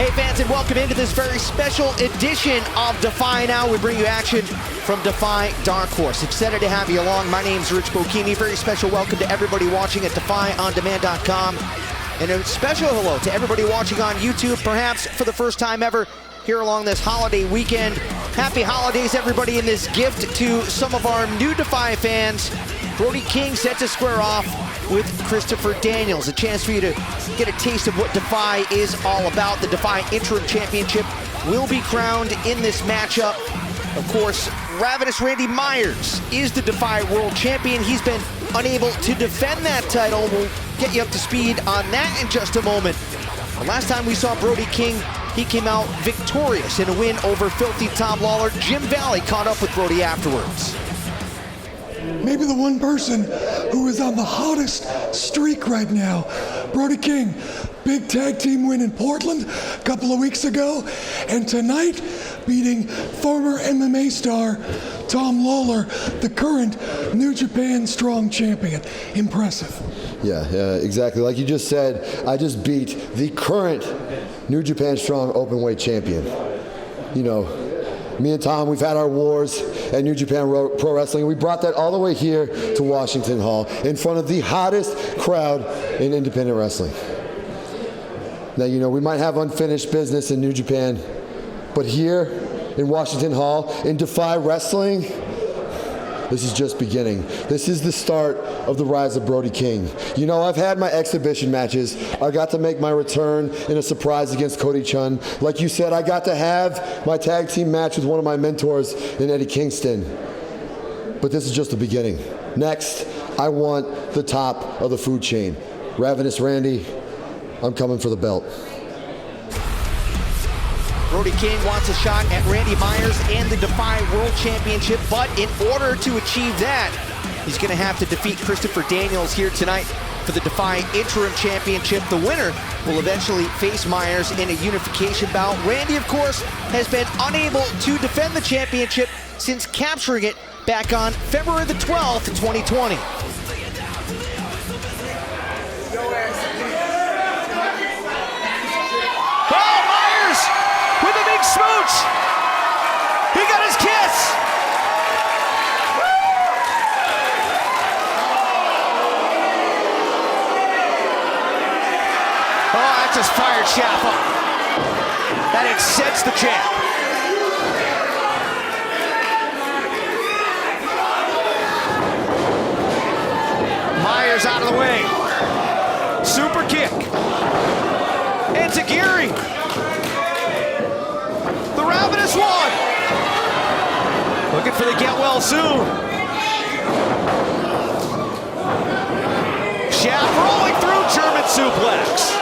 Hey fans, and welcome into this very special edition of Defy Now. We bring you action from Defy Dark Horse. Excited to have you along. My name's Rich Bocchini. Very special welcome to everybody watching at DefyOnDemand.com. And a special hello to everybody watching on YouTube, perhaps for the first time ever here along this holiday weekend. Happy holidays, everybody, in this gift to some of our new Defy fans. Brody King set to square off with Christopher Daniels. A chance for you to get a taste of what Defy is all about. The Defy Interim Championship will be crowned in this matchup. Of course, Ravenous Randy Myers is the Defy World Champion. He's been unable to defend that title. We'll get you up to speed on that in just a moment. The last time we saw Brody King, he came out victorious in a win over Filthy Tom Lawler. Jim Valley caught up with Brody afterwards. Maybe the one person who is on the hottest streak right now. Brody King, big tag team win in Portland a couple of weeks ago, and tonight beating former MMA star Tom Lawler, the current New Japan Strong Champion. Impressive. Yeah, exactly. Like you just said, I just beat the current New Japan Strong Openweight Champion. You know, me and Tom, we've had our wars at New Japan Pro Wrestling. We brought that all the way here to Washington Hall in front of the hottest crowd in independent wrestling. Now, you know, we might have unfinished business in New Japan, but here in Washington Hall, in Defy Wrestling, this is just beginning. This is the start of the rise of Brody King. You know, I've had my exhibition matches. I got to make my return in a surprise against Cody Chun. Like you said, I got to have my tag team match with one of my mentors in Eddie Kingston. But this is just the beginning. Next, I want the top of the food chain. Ravenous Randy, I'm coming for the belt. Brody King wants a shot at Randy Myers and the Defy World Championship, but in order to achieve that, he's going to have to defeat Christopher Daniels here tonight for the Defy Interim Championship. The winner will eventually face Myers in a unification bout. Randy, of course, has been unable to defend the championship since capturing it back on February the 12th, 2020. Smooch! He got his kiss! Oh, that just fired Shaft up. That incensed the champ. Myers out of the way. Super kick. And Tagiri. Ravenous one. Looking for the get well soon. Shaft rolling through, German suplex.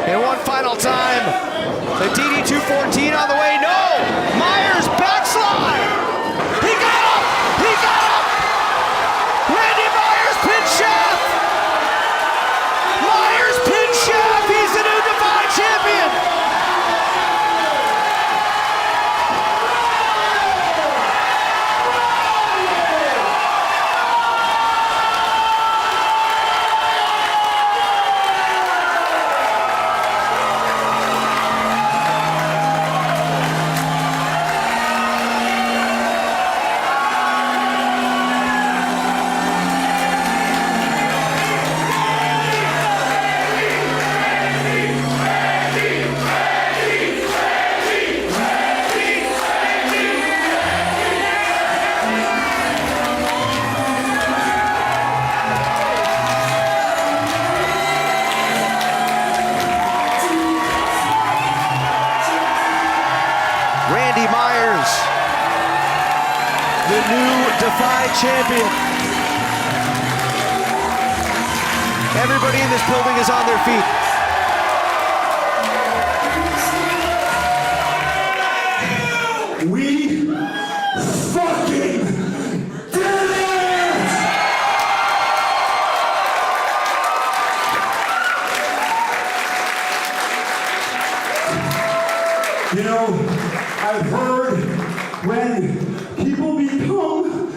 And one final time. The DD214 on the way. No! Myers backslide. He got up! He got up! Randy Myers pin Shaft! Myers pin Shaft! He's the new Defy champion! Randy Myers, the new Defy champion. Everybody in this building is on their feet. We fucking did it! You know, I've heard when people become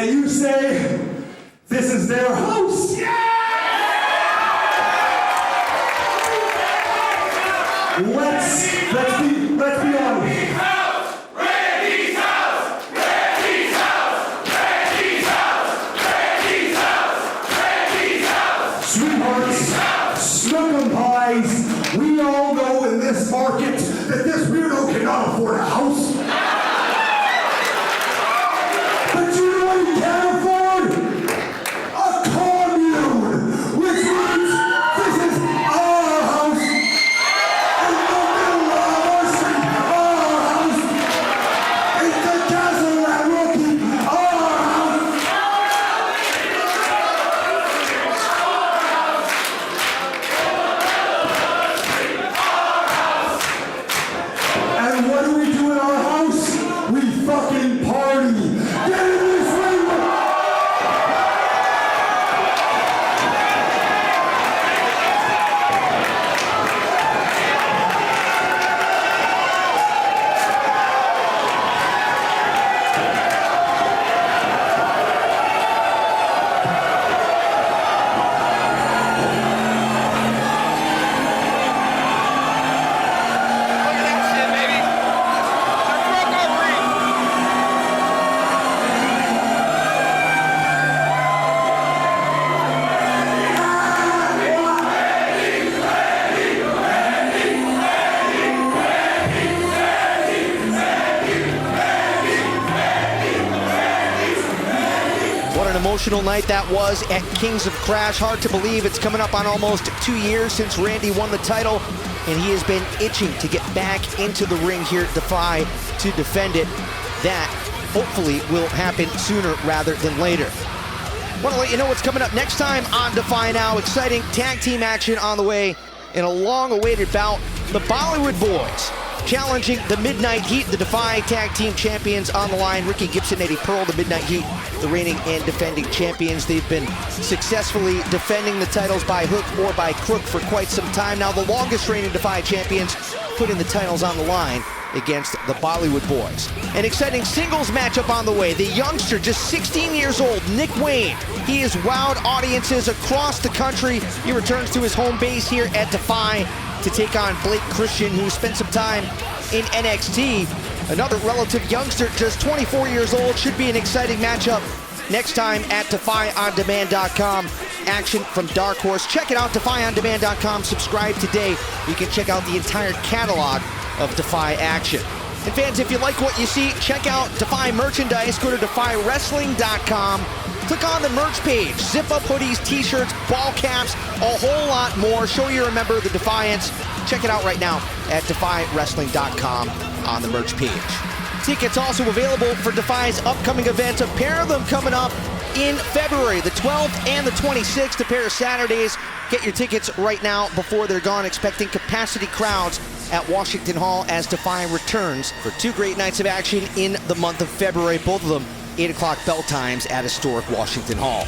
that you say this is their house. Let's be honest. Sweethearts, snook 'em pies, we all know in this market that this weirdo cannot afford a house. But you know what he can afford? A commune, which means this is our house. In the middle of our street, our house. It's the castle at Rookie, our house. And what do we do in our house? We fucking party. Get in this ring. What an emotional night that was at Kings of Crash. Hard to believe it's coming up on almost 2 years since Randy won the title, and he has been itching to get back into the ring here at Defy to defend it. That hopefully will happen sooner rather than later. Want to let you know what's coming up next time on Defy Now. Exciting tag team action on the way in a long-awaited bout. The Bollywood Boys challenging the Midnight Heat, the Defy Tag Team Champions on the line. Ricky Gibson, Eddie Pearl, the Midnight Heat, the reigning and defending champions. They've been successfully defending the titles by hook or by crook for quite some time now. The longest reigning Defy champions putting the titles on the line against the Bollywood Boys. An exciting singles matchup on the way. The youngster, just 16 years old, Nick Wayne. He has wowed audiences across the country. He returns to his home base here at Defy to take on Blake Christian, who spent some time in NXT. Another relative youngster, just 24 years old. Should be an exciting matchup next time at DefyOnDemand.com. Action from Dark Horse. Check it out, DefyOnDemand.com. Subscribe today. You can check out the entire catalog of Defy action. And fans, if you like what you see, check out Defy merchandise. Go to DefyWrestling.com. Click on the merch page. Zip-up hoodies, t-shirts, ball caps, a whole lot more. Show you're a member of the Defiance. Check it out right now at DefyWrestling.com on the merch page. Tickets also available for Defy's upcoming events. A pair of them coming up in February, the 12th and the 26th, a pair of Saturdays. Get your tickets right now before they're gone. Expecting capacity crowds at Washington Hall as Defy returns for 2 great nights of action in the month of February. Both of them 8 o'clock bell times at historic Washington Hall.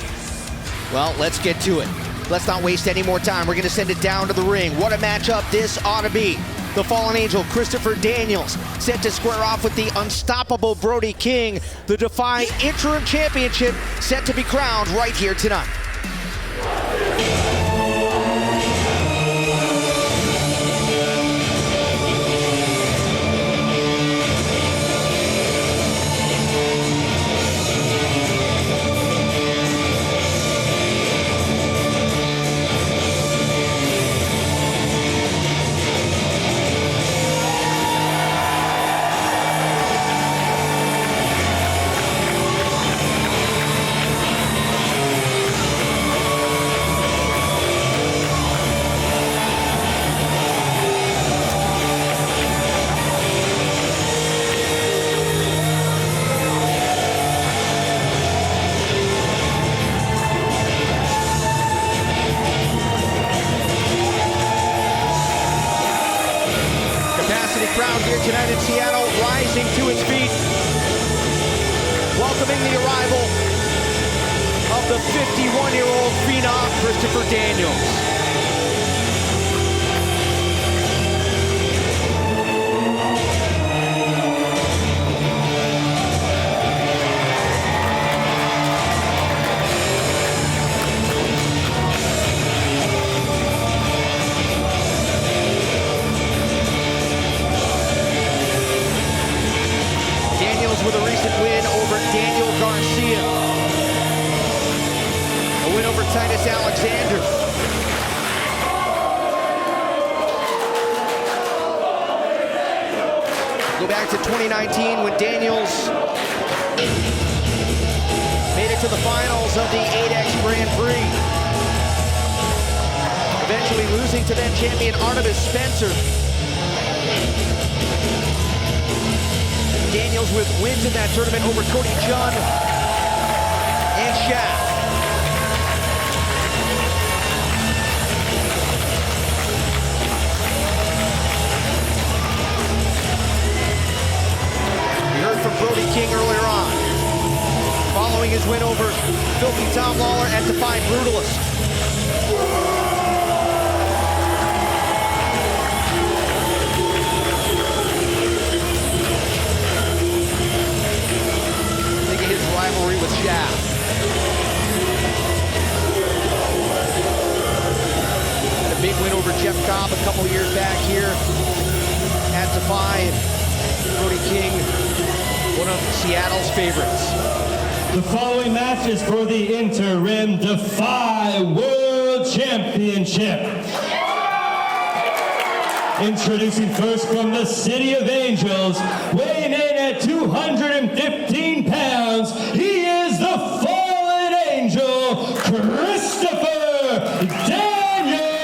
Well, let's get to it. Let's not waste any more time. We're going to send it down to the ring. What a matchup this ought to be. The Fallen Angel, Christopher Daniels, set to square off with the unstoppable Brody King. The Defy Interim Championship set to be crowned right here tonight. Crowd here tonight in Seattle, rising to its feet, welcoming the arrival of the 51-year-old phenom, Christopher Daniels. over Titus Alexander. Go back to 2019 when Daniels made it to the finals of the 8X Grand Prix. Eventually losing to then champion Artemis Spencer. Daniels with wins in that tournament over Cody Chun and Shaq. We heard from Brody King earlier on, following his win over Filthy Tom Lawler at Defy Brutalist. Rivalry with Shaq. Had a big win over Jeff Cobb a couple years back here at Defy. Brody King, one of Seattle's favorites. The following match is for the Interim Defy World Championship. Introducing first from the City of Angels, weighing in at 215 pounds, he is the Fallen Angel, Christopher Daniels!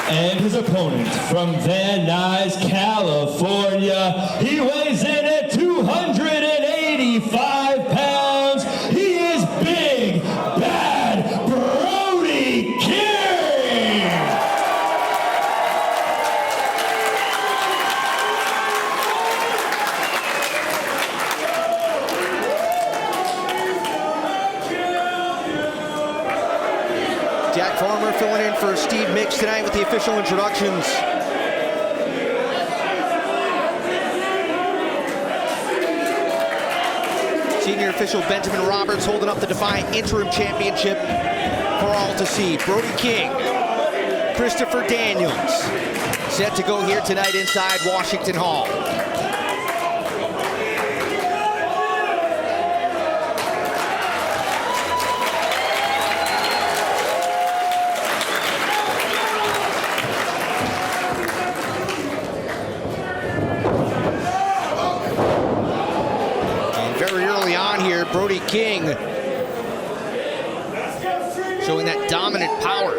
And his opponent from Van Nuys, California, he weighs in at 285 pounds, he is big, bad Brody King! Jack Farmer filling in for Steve Mix tonight with the official introductions. Senior official Benjamin Roberts holding up the Defy Interim Championship for all to see. Brody King, Christopher Daniels, set to go here tonight inside Washington Hall. Brody King showing that dominant power.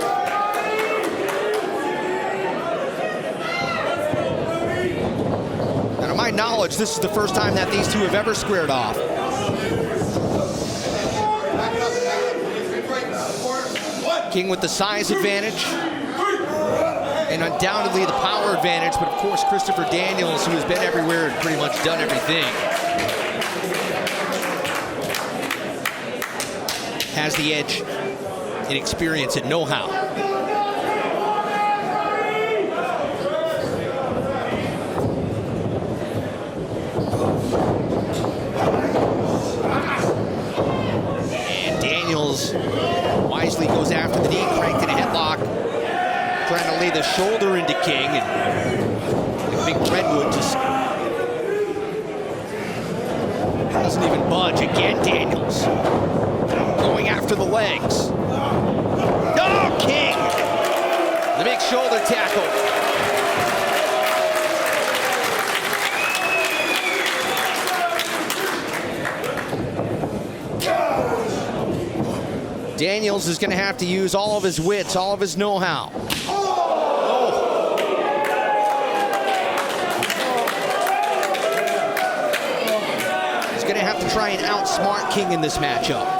And to my knowledge, this is the first time that these two have ever squared off. King with the size advantage and undoubtedly the power advantage, but of course Christopher Daniels, who has been everywhere and pretty much done everything, has the edge in experience and know-how. And Daniels wisely goes after the knee, cranked in a headlock, trying to lay the shoulder into King, and Big Redwood just doesn't even budge. Again, Daniels going after the legs. Oh, King! The big shoulder tackle. Daniels is going to have to use all of his wits, all of his know-how. Oh. He's going to have to try and outsmart King in this matchup.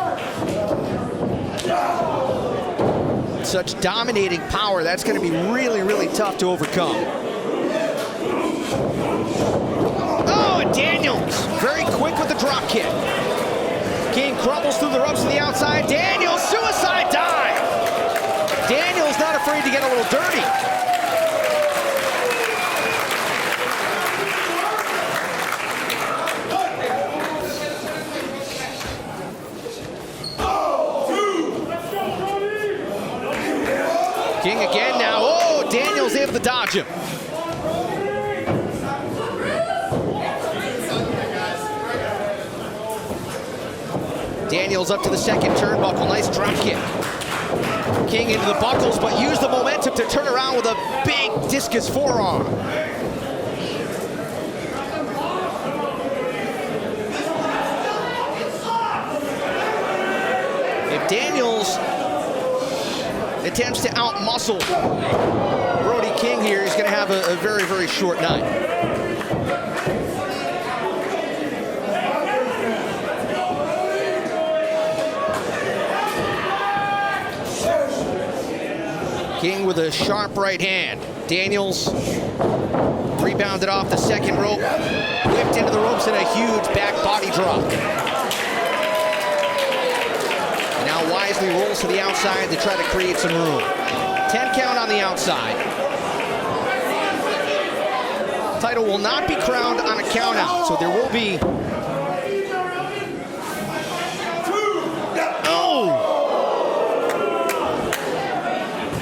Such dominating power, that's going to be really, really tough to overcome. Oh, and Daniels, very quick with the drop kick. King crumbles through the ropes to the outside. Daniels, suicide dive. Daniels not afraid to get a little dirty. King again now. Oh, Daniels able to dodge him. Daniels up to the second turnbuckle. Nice drop kick. King into the buckles, but used the momentum to turn around with a big discus forearm. If Daniels attempts to outmuscle Brody King here, he's going to have a very, very short night. King with a sharp right hand. Daniels rebounded off the second rope, whipped into the ropes in a huge back body drop. And now wisely rolls to the outside to try to create some room. 10 count on the outside. Title will not be crowned on a count out, so there will be...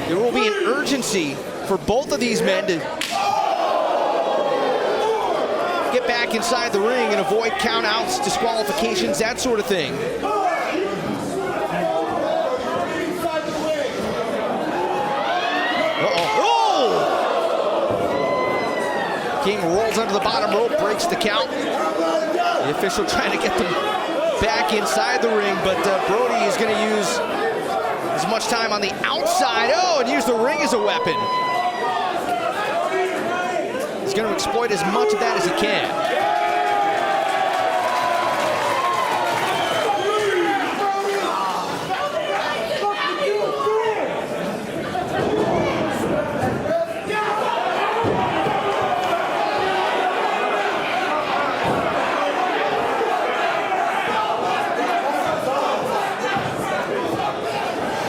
There will be an urgency for both of these men to get back inside the ring and avoid countouts, disqualifications, that sort of thing. Oh! King rolls under the bottom rope, breaks the count. The official trying to get them back inside the ring, but Brody is going to use as much time on the outside. Oh, and use the ring as a weapon. He's going to exploit as much of that as he can.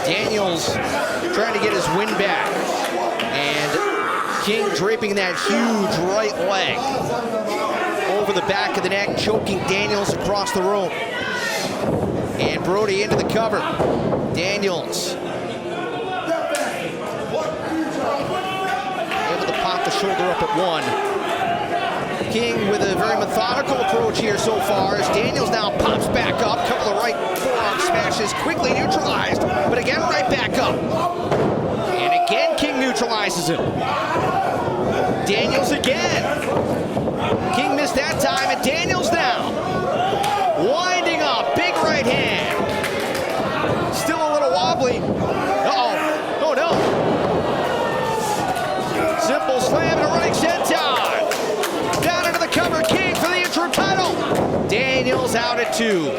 Daniels trying to get his win back. And King draping that huge right leg over the back of the neck, choking Daniels across the rope. And Brody into the cover. Daniels able to pop the shoulder up at one. King with a very methodical approach here so far as Daniels now pops back up. Couple of right forearm smashes, quickly neutralized, but again right back up. And again King neutralizes him. Daniels again. King missed that time, and Daniels now winding up, big right hand. Still a little wobbly. Uh-oh. Oh no. Simple slam and a running senton. Down into the cover, King for the interim title. Daniels out at 2.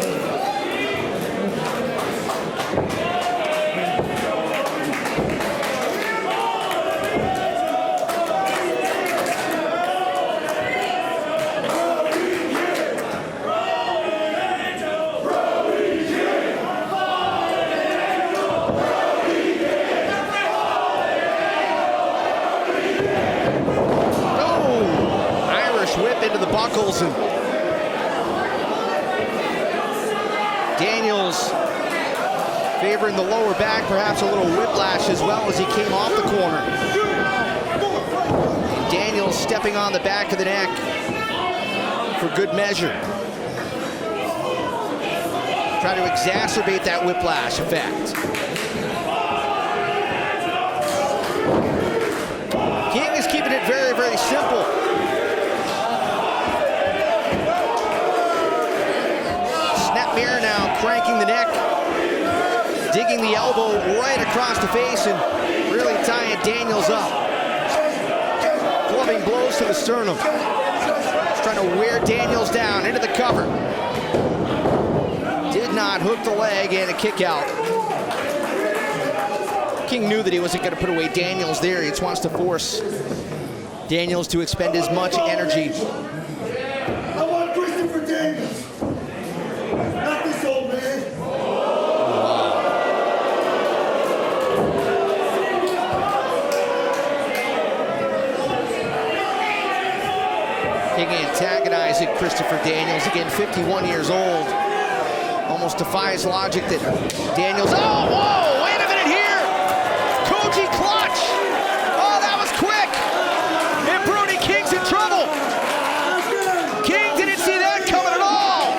Into the buckles, and Daniels favoring the lower back, perhaps a little whiplash as well as he came off the corner. And Daniels stepping on the back of the neck for good measure. Try to exacerbate that whiplash effect. King is keeping it very, very simple. Mirror now cranking the neck, digging the elbow right across the face and really tying Daniels up. Clubbing blows to the sternum. Just trying to wear Daniels down into the cover. Did not hook the leg and a kick out. King knew that he wasn't going to put away Daniels there. He just wants to force Daniels to expend as much energy. I want Christopher Daniels. Not this old man. King antagonizing Christopher Daniels, again 51 years old. Almost defies logic that Daniels, oh, whoa, wait a minute here. Koji clutch. Oh, that was quick. And Brody King's in trouble. King didn't see that coming at all.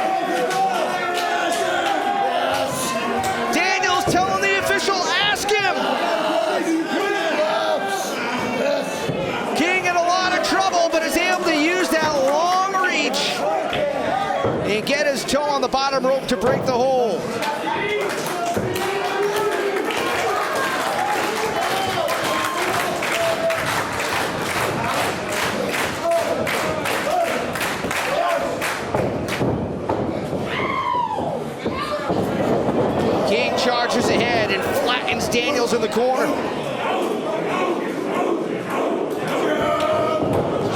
and get his toe on the bottom rope to break the hold. King charges ahead and flattens Daniels in the corner.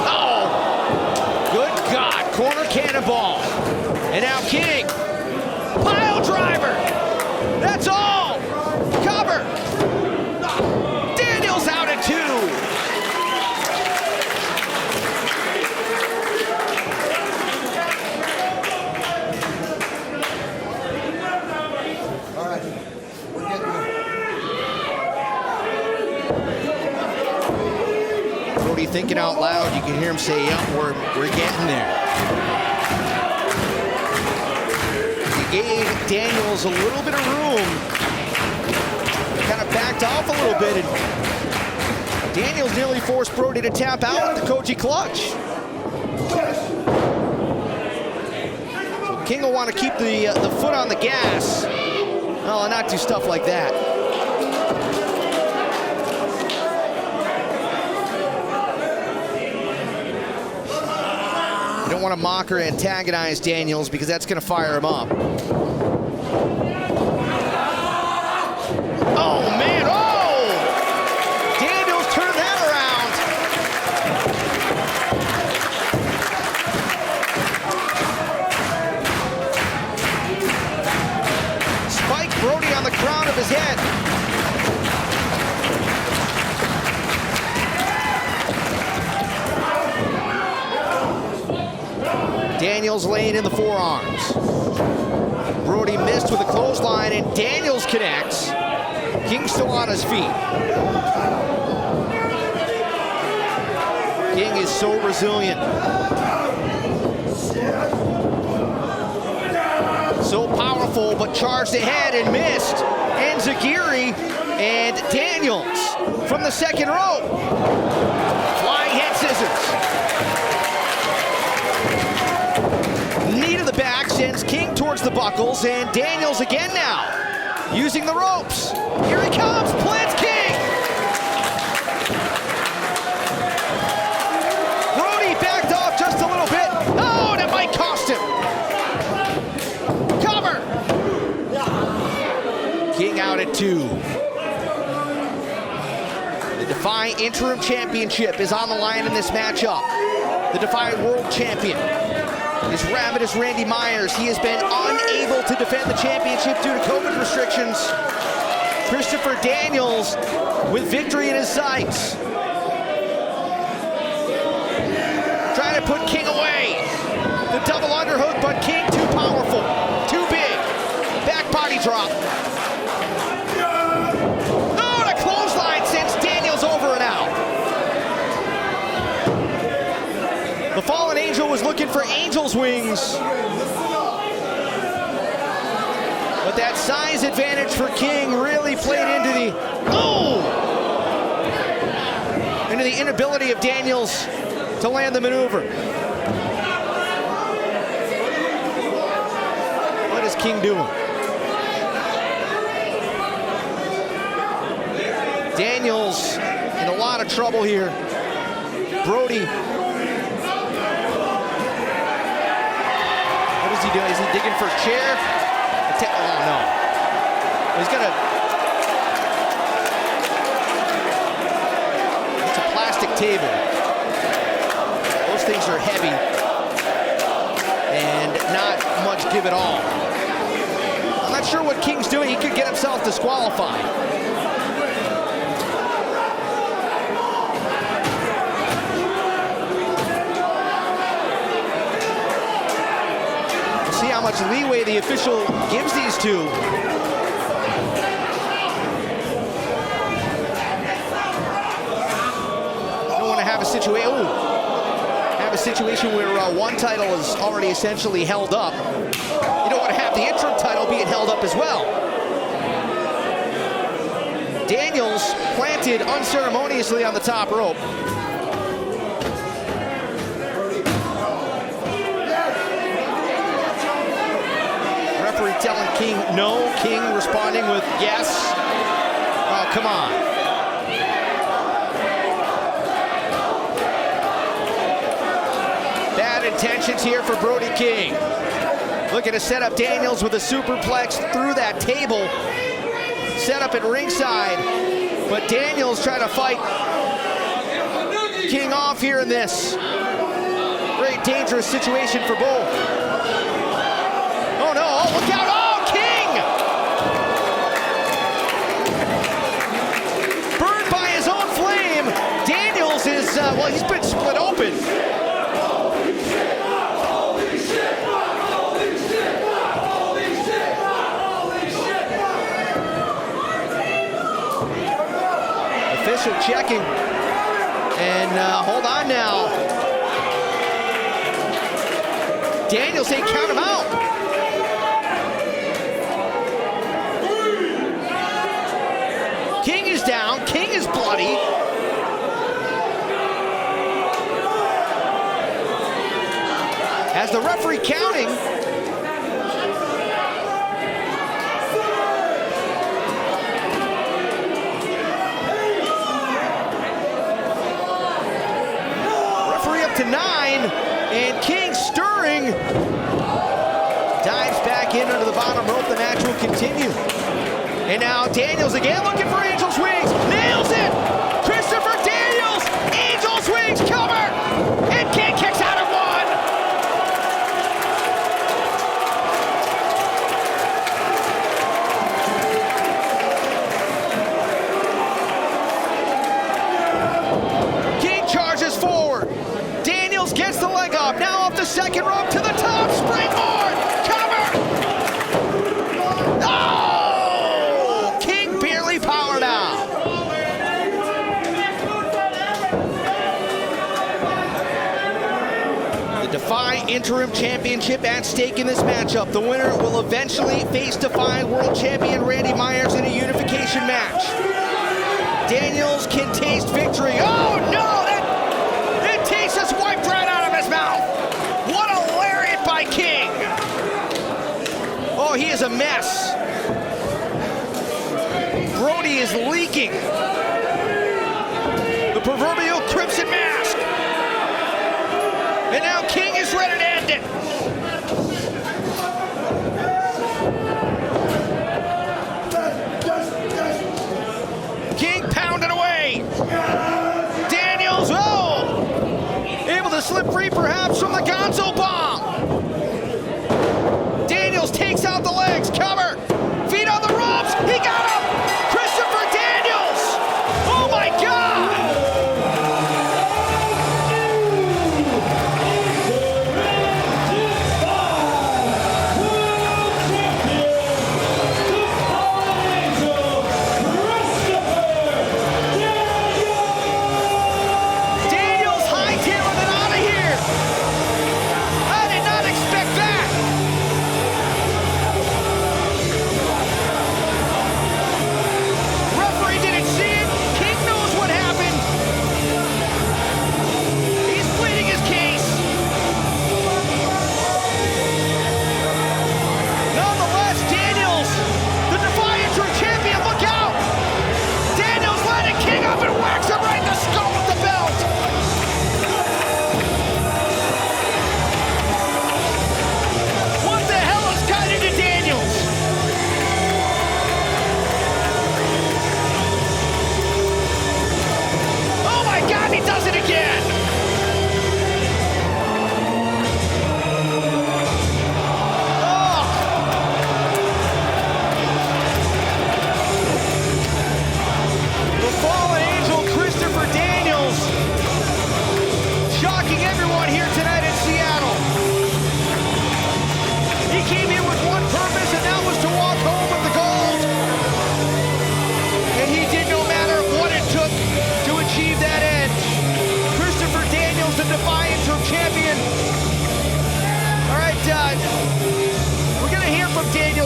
Oh, good God, corner cannonball. And now King, pile driver. That's all. Cover. Daniels out at 2. All right, we're getting there. Brody thinking out loud. You can hear him say, "Yep, we're getting there." He gave Daniels a little bit of room. Kind of backed off a little bit, and Daniels nearly forced Brody to tap out with the Koji clutch. So King will want to keep the foot on the gas. No, not do stuff like that. You don't want to mock or antagonize Daniels because that's going to fire him up. Oh, man. Oh! Daniels turned that around. Spike Brody on the crown of his head. Daniels laying in the forearms. Brody missed with a clothesline, and Daniels connects. King still on his feet. King is so resilient. So powerful, but charged ahead and missed. And Zagiri and Daniels from the second rope. Flying head scissors. Knee to the back sends King towards the buckles, and Daniels again now, using the ropes. Here he comes, plants King. Brody backed off just a little bit. Oh, that might cost him. Cover. King out at 2. The Defy Interim Championship is on the line in this matchup. The Defy World Champion is Ravenous Randy Myers. He has been unable to defend the championship due to COVID restrictions. Christopher Daniels with victory in his sights. Trying to put King away. The double underhook, but King too powerful, too big. Back body drop. Oh, the clothesline sends Daniels over and out. The Fallen Angel was looking for Angel's wings. But that size advantage for King really played into the inability of Daniels to land the maneuver. What is King doing? Daniels in a lot of trouble here. Brody. What is he doing? Is he digging for a chair? Oh, no. He's got it's a plastic table. Those things are heavy and not much give at all. I'm not sure what King's doing. He could get himself disqualified. See how much leeway the official gives these two. You don't want to have a situation where one title is already essentially held up. You don't want to have the interim title being held up as well. Daniels planted unceremoniously on the top rope. telling King no. King responding with yes. Oh, come on. Bad intentions here for Brody King. Looking to set up Daniels with a superplex through that table. Set up at ringside. But Daniels trying to fight King off here in this very dangerous situation for both. Oh no, oh, look out, oh, King! Burned by his own flame. Daniels is, well, he's been split open. Official checking. And hold on now. Daniels ain't count him out. King is down. King is bloody. As the referee counting. To 9, and King stirring. Dives back in under the bottom rope. The match will continue. And now Daniels again looking for angel swings. Nails it! Christopher Daniels! Angel swings, cover! And King kicks out at 1. King charges forward. Gets the leg up, now off the second rope to the top, springboard, cover! Oh! King barely powered out. The Defy Interim Championship at stake in this matchup. The winner will eventually face Defy World Champion Randy Myers in a unification match. Daniels can taste victory. Oh no! That taste is wiped right out of his mouth. What a lariat by King. Oh, he is a mess. Brody is leaking. The proverbial crimson mask. And now King is ready to end it. King pounding away. Daniels, oh! Able to slip free perhaps from the Gonzo bomb. Daniels takes out the legs, cover. Feet on the ropes, he got him! Christopher Daniels! Oh my God!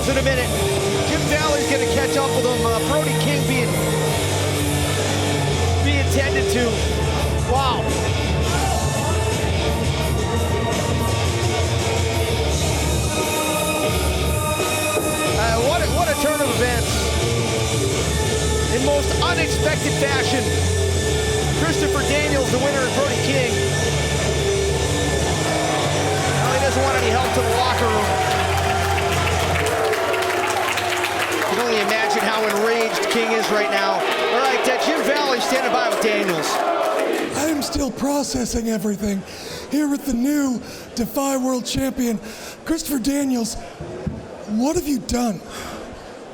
In a minute. Jim Valley's going to catch up with him. Brody King being tended to. Wow. turn of events, in most unexpected fashion, Christopher Daniels, the winner, and Brody King. Now he doesn't want any help to the locker room. You can only imagine how enraged King is right now. All right, Jim Valley standing by with Daniels. I am still processing everything here with the new Defy World Champion, Christopher Daniels. What have you done?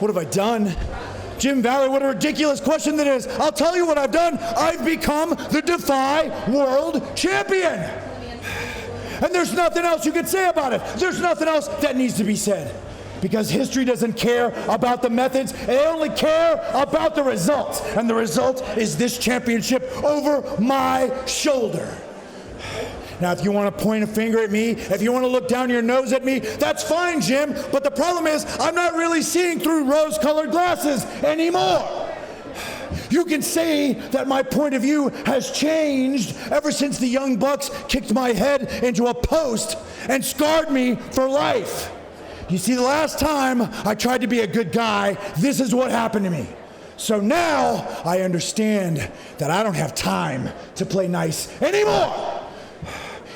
What have I done? Jim Valley, what a ridiculous question that is. I'll tell you what I've done. I've become the Defy World Champion. And there's nothing else you can say about it. There's nothing else that needs to be said. Because history doesn't care about the methods, they only care about the results. And the result is this championship over my shoulder. Now, if you want to point a finger at me, if you want to look down your nose at me, that's fine, Jim. But the problem is, I'm not really seeing through rose-colored glasses anymore. You can say that my point of view has changed ever since the Young Bucks kicked my head into a post and scarred me for life. You see, the last time I tried to be a good guy, this is what happened to me. So now I understand that I don't have time to play nice anymore.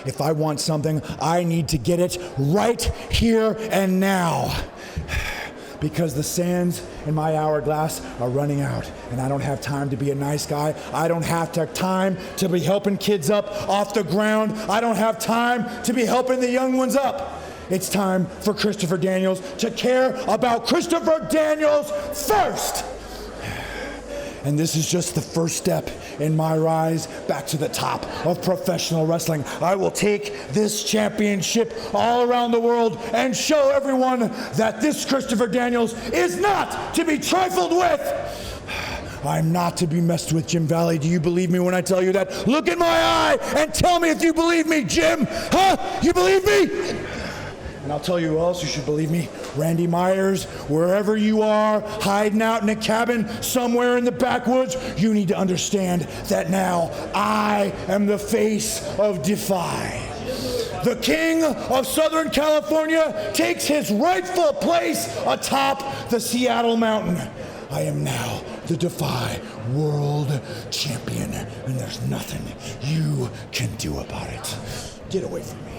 If I want something, I need to get it right here and now. Because the sands in my hourglass are running out, and I don't have time to be a nice guy. I don't have time to be helping kids up off the ground. I don't have time to be helping the young ones up. It's time for Christopher Daniels to care about Christopher Daniels first. And this is just the first step in my rise back to the top of professional wrestling. I will take this championship all around the world and show everyone that this Christopher Daniels is not to be trifled with. I'm not to be messed with, Jim Valley. Do you believe me when I tell you that? Look in my eye and tell me if you believe me, Jim. Huh? You believe me? And I'll tell you who else you should believe me. Randy Myers, wherever you are, hiding out in a cabin somewhere in the backwoods, you need to understand that now I am the face of Defy. The king of Southern California takes his rightful place atop the Seattle mountain. I am now the Defy World Champion, and there's nothing you can do about it. Get away from me.